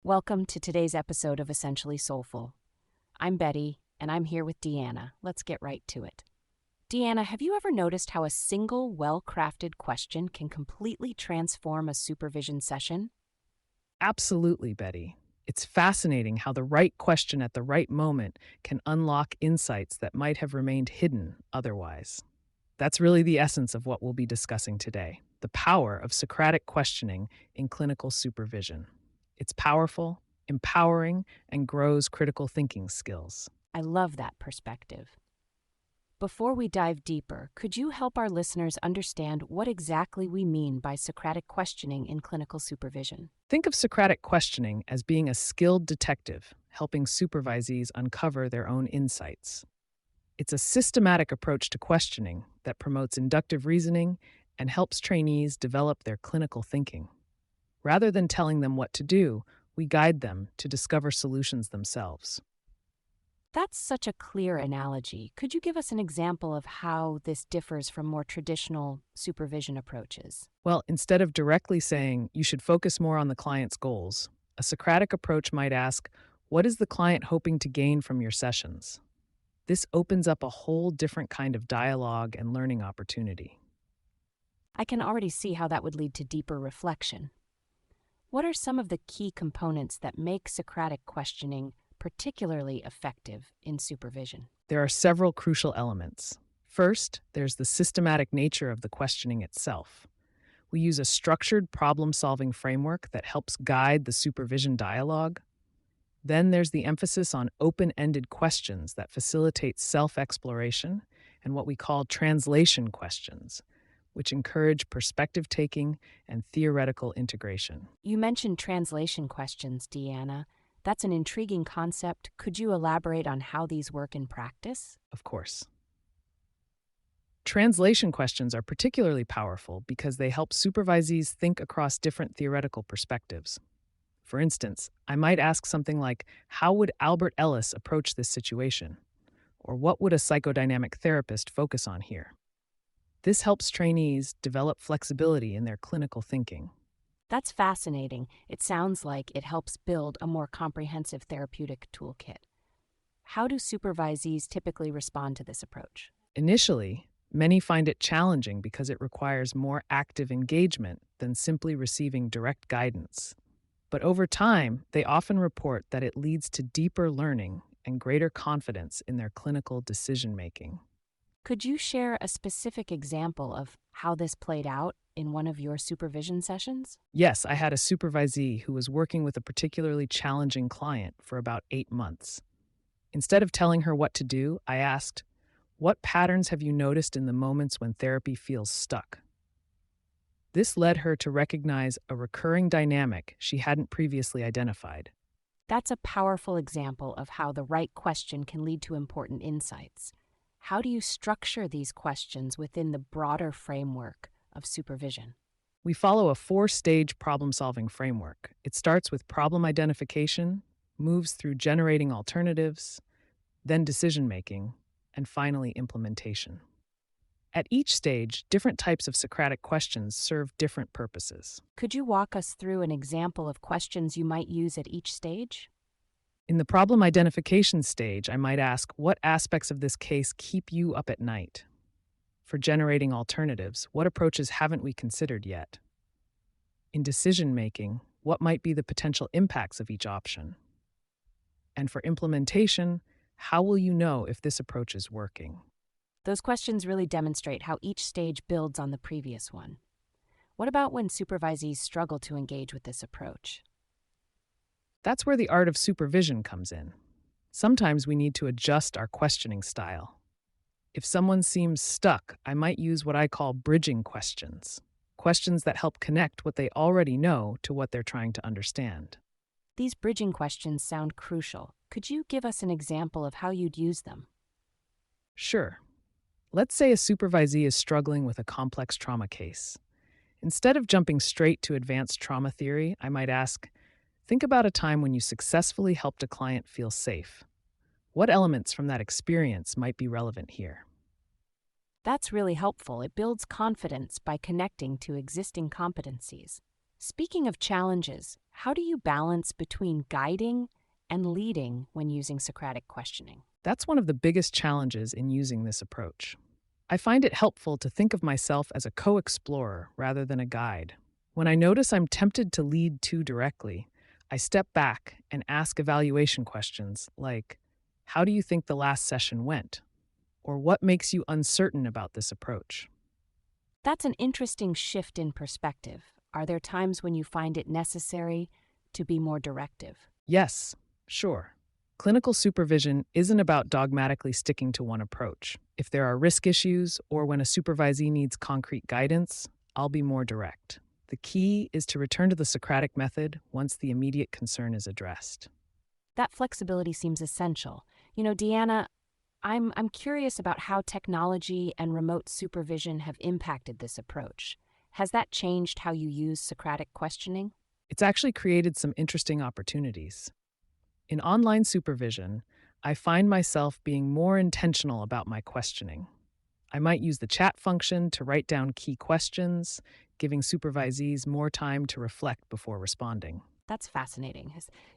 Welcome to today's episode of Essentially Soulful. I'm Betty, and I'm here with DeeAnna. Let's get right to it. DeeAnna, have you ever noticed how a single, well-crafted question can completely transform a supervision session? Absolutely, Betty. It's fascinating how the right question at the right moment can unlock insights that might have remained hidden otherwise. That's really the essence of what we'll be discussing today: the power of Socratic questioning in clinical supervision. It's powerful, empowering, and grows critical thinking skills. I love that perspective. Before we dive deeper, could you help our listeners understand what exactly we mean by Socratic questioning in clinical supervision? Think of Socratic questioning as being a skilled detective helping supervisees uncover their own insights. It's a systematic approach to questioning that promotes inductive reasoning and helps trainees develop their clinical thinking. Rather than telling them what to do, we guide them to discover solutions themselves. That's such a clear analogy. Could you give us an example of how this differs from more traditional supervision approaches? Well, instead of directly saying you should focus more on the client's goals, a Socratic approach might ask, what is the client hoping to gain from your sessions? This opens up a whole different kind of dialogue and learning opportunity. I can already see how that would lead to deeper reflection. What are some of the key components that make Socratic questioning particularly effective in supervision? There are several crucial elements. First, there's the systematic nature of the questioning itself. We use a structured problem-solving framework that helps guide the supervision dialogue. Then there's the emphasis on open-ended questions that facilitate self-exploration and what we call translation questions, which encourage perspective-taking and theoretical integration. You mentioned translation questions, DeeAnna. That's an intriguing concept. Could you elaborate on how these work in practice? Of course. Translation questions are particularly powerful because they help supervisees think across different theoretical perspectives. For instance, I might ask something like, how would Albert Ellis approach this situation? Or what would a psychodynamic therapist focus on here? This helps trainees develop flexibility in their clinical thinking. That's fascinating. It sounds like it helps build a more comprehensive therapeutic toolkit. How do supervisees typically respond to this approach? Initially, many find it challenging because it requires more active engagement than simply receiving direct guidance. But over time, they often report that it leads to deeper learning and greater confidence in their clinical decision-making. Could you share a specific example of how this played out in one of your supervision sessions? Yes, I had a supervisee who was working with a particularly challenging client for about 8 months. Instead of telling her what to do, I asked, what patterns have you noticed in the moments when therapy feels stuck? This led her to recognize a recurring dynamic she hadn't previously identified. That's a powerful example of how the right question can lead to important insights. How do you structure these questions within the broader framework of supervision? We follow a 4-stage problem-solving framework. It starts with problem identification, moves through generating alternatives, then decision-making, and finally implementation. At each stage, different types of Socratic questions serve different purposes. Could you walk us through an example of questions you might use at each stage? In the problem identification stage, I might ask, what aspects of this case keep you up at night? For generating alternatives, what approaches haven't we considered yet? In decision-making, what might be the potential impacts of each option? And for implementation, how will you know if this approach is working? Those questions really demonstrate how each stage builds on the previous one. What about when supervisees struggle to engage with this approach? That's where the art of supervision comes in. Sometimes we need to adjust our questioning style. If someone seems stuck, I might use what I call bridging questions, questions that help connect what they already know to what they're trying to understand. These bridging questions sound crucial. Could you give us an example of how you'd use them? Sure. Let's say a supervisee is struggling with a complex trauma case. Instead of jumping straight to advanced trauma theory, I might ask, think about a time when you successfully helped a client feel safe. What elements from that experience might be relevant here? That's really helpful. It builds confidence by connecting to existing competencies. Speaking of challenges, How do you balance between guiding and leading when using Socratic questioning? That's one of the biggest challenges in using this approach. I find it helpful to think of myself as a co explorer rather than a guide. When I notice I'm tempted to lead too directly, I step back and ask evaluation questions like, how do you think the last session went? Or what makes you uncertain about this approach? That's an interesting shift in perspective. Are there times when you find it necessary to be more directive? Yes, sure. Clinical supervision isn't about dogmatically sticking to one approach. If there are risk issues or when a supervisee needs concrete guidance, I'll be more direct. The key is to return to the Socratic method once the immediate concern is addressed. That flexibility seems essential. DeeAnna, I'm curious about how technology and remote supervision have impacted this approach. Has that changed how you use Socratic questioning? It's actually created some interesting opportunities. In online supervision, I find myself being more intentional about my questioning. I might use the chat function to write down key questions, giving supervisees more time to reflect before responding. That's fascinating,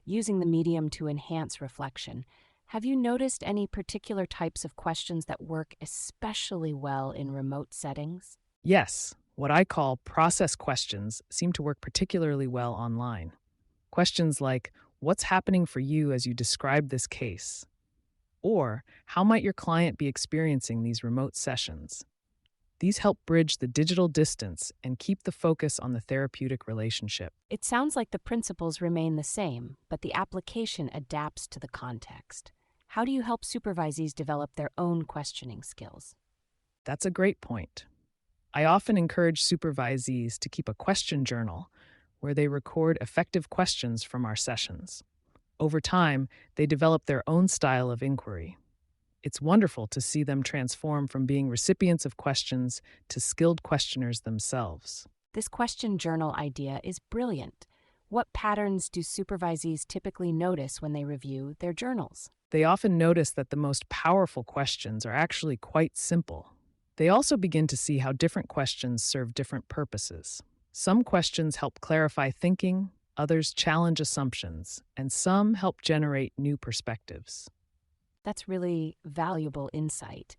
using the medium to enhance reflection. Have you noticed any particular types of questions that work especially well in remote settings? Yes, what I call process questions seem to work particularly well online. Questions like, what's happening for you as you describe this case? Or, how might your client be experiencing these remote sessions? These help bridge the digital distance and keep the focus on the therapeutic relationship. It sounds like the principles remain the same, but the application adapts to the context. How do you help supervisees develop their own questioning skills? That's a great point. I often encourage supervisees to keep a question journal where they record effective questions from our sessions. Over time, they develop their own style of inquiry. It's wonderful to see them transform from being recipients of questions to skilled questioners themselves. This question journal idea is brilliant. What patterns do supervisees typically notice when they review their journals? They often notice that the most powerful questions are actually quite simple. They also begin to see how different questions serve different purposes. Some questions help clarify thinking, others challenge assumptions, and some help generate new perspectives. That's really valuable insight.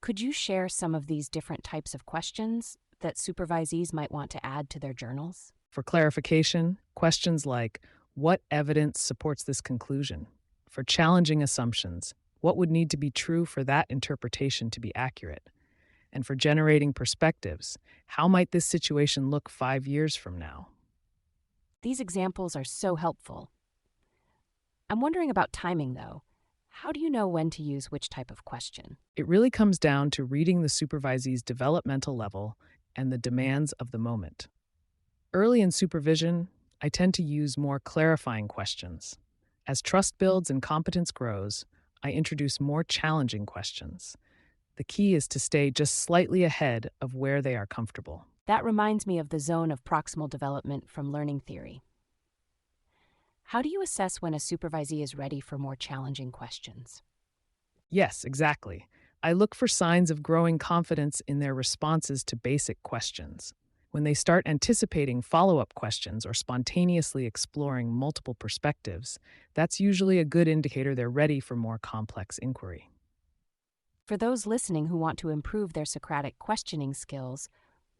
Could you share some of these different types of questions that supervisees might want to add to their journals? For clarification, questions like, what evidence supports this conclusion? For challenging assumptions, what would need to be true for that interpretation to be accurate? And for generating perspectives, how might this situation look 5 years from now? These examples are so helpful. I'm wondering about timing, though. How do you know when to use which type of question? It really comes down to reading the supervisee's developmental level and the demands of the moment. Early in supervision, I tend to use more clarifying questions. As trust builds and competence grows, I introduce more challenging questions. The key is to stay just slightly ahead of where they are comfortable. That reminds me of the zone of proximal development from learning theory. How do you assess when a supervisee is ready for more challenging questions? Yes, exactly. I look for signs of growing confidence in their responses to basic questions. When they start anticipating follow-up questions or spontaneously exploring multiple perspectives, that's usually a good indicator they're ready for more complex inquiry. For those listening who want to improve their Socratic questioning skills,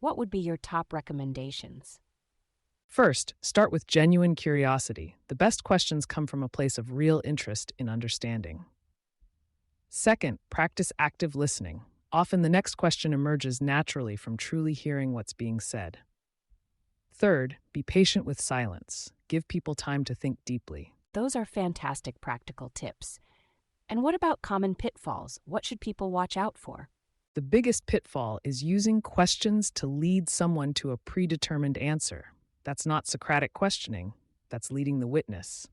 what would be your top recommendations? First, start with genuine curiosity. The best questions come from a place of real interest in understanding. Second, practice active listening. Often the next question emerges naturally from truly hearing what's being said. Third, be patient with silence. Give people time to think deeply. Those are fantastic practical tips. And what about common pitfalls? What should people watch out for? The biggest pitfall is using questions to lead someone to a predetermined answer. That's not Socratic questioning, that's leading the witness.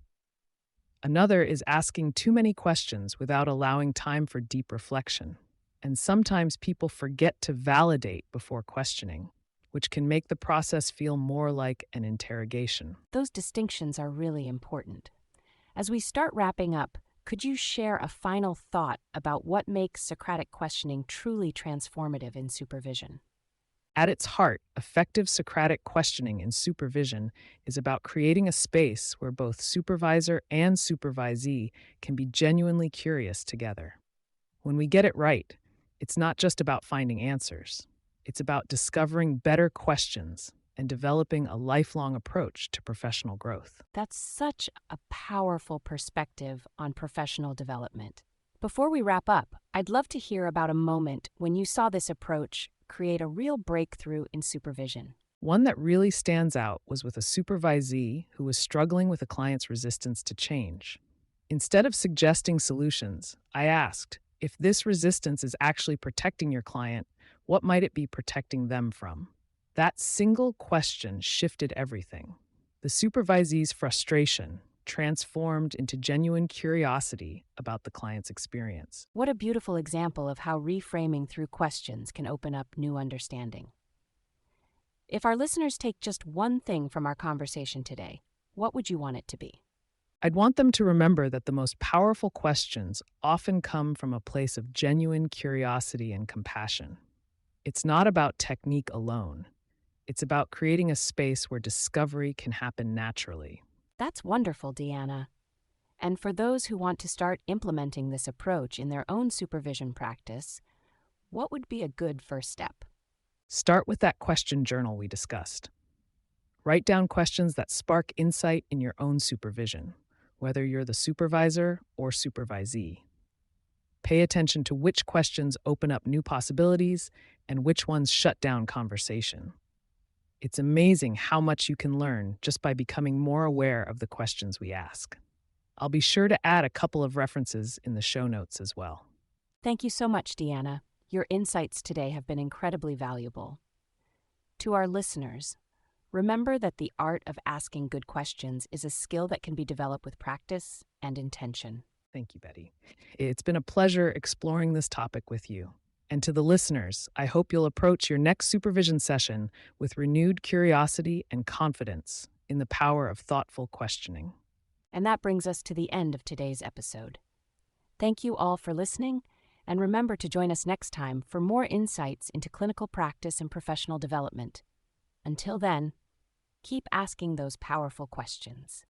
Another is asking too many questions without allowing time for deep reflection. And sometimes people forget to validate before questioning, which can make the process feel more like an interrogation. Those distinctions are really important. As we start wrapping up, could you share a final thought about what makes Socratic questioning truly transformative in supervision? At its heart, effective Socratic questioning in supervision is about creating a space where both supervisor and supervisee can be genuinely curious together. When we get it right, it's not just about finding answers. It's about discovering better questions and developing a lifelong approach to professional growth. That's such a powerful perspective on professional development. Before we wrap up, I'd love to hear about a moment when you saw this approach create a real breakthrough in supervision. One that really stands out was with a supervisee who was struggling with a client's resistance to change. Instead of suggesting solutions, I asked, if this resistance is actually protecting your client, what might it be protecting them from? That single question shifted everything. The supervisee's frustration transformed into genuine curiosity about the client's experience. What a beautiful example of how reframing through questions can open up new understanding. If our listeners take just one thing from our conversation today, what would you want it to be? I'd want them to remember that the most powerful questions often come from a place of genuine curiosity and compassion. It's not about technique alone. It's about creating a space where discovery can happen naturally. That's wonderful, DeeAnna. And for those who want to start implementing this approach in their own supervision practice, what would be a good first step? Start with that question journal we discussed. Write down questions that spark insight in your own supervision, whether you're the supervisor or supervisee. Pay attention to which questions open up new possibilities and which ones shut down conversation. It's amazing how much you can learn just by becoming more aware of the questions we ask. I'll be sure to add a couple of references in the show notes as well. Thank you so much, DeeAnna. Your insights today have been incredibly valuable. To our listeners, remember that the art of asking good questions is a skill that can be developed with practice and intention. Thank you, Betty. It's been a pleasure exploring this topic with you. And to the listeners, I hope you'll approach your next supervision session with renewed curiosity and confidence in the power of thoughtful questioning. And that brings us to the end of today's episode. Thank you all for listening, and remember to join us next time for more insights into clinical practice and professional development. Until then, keep asking those powerful questions.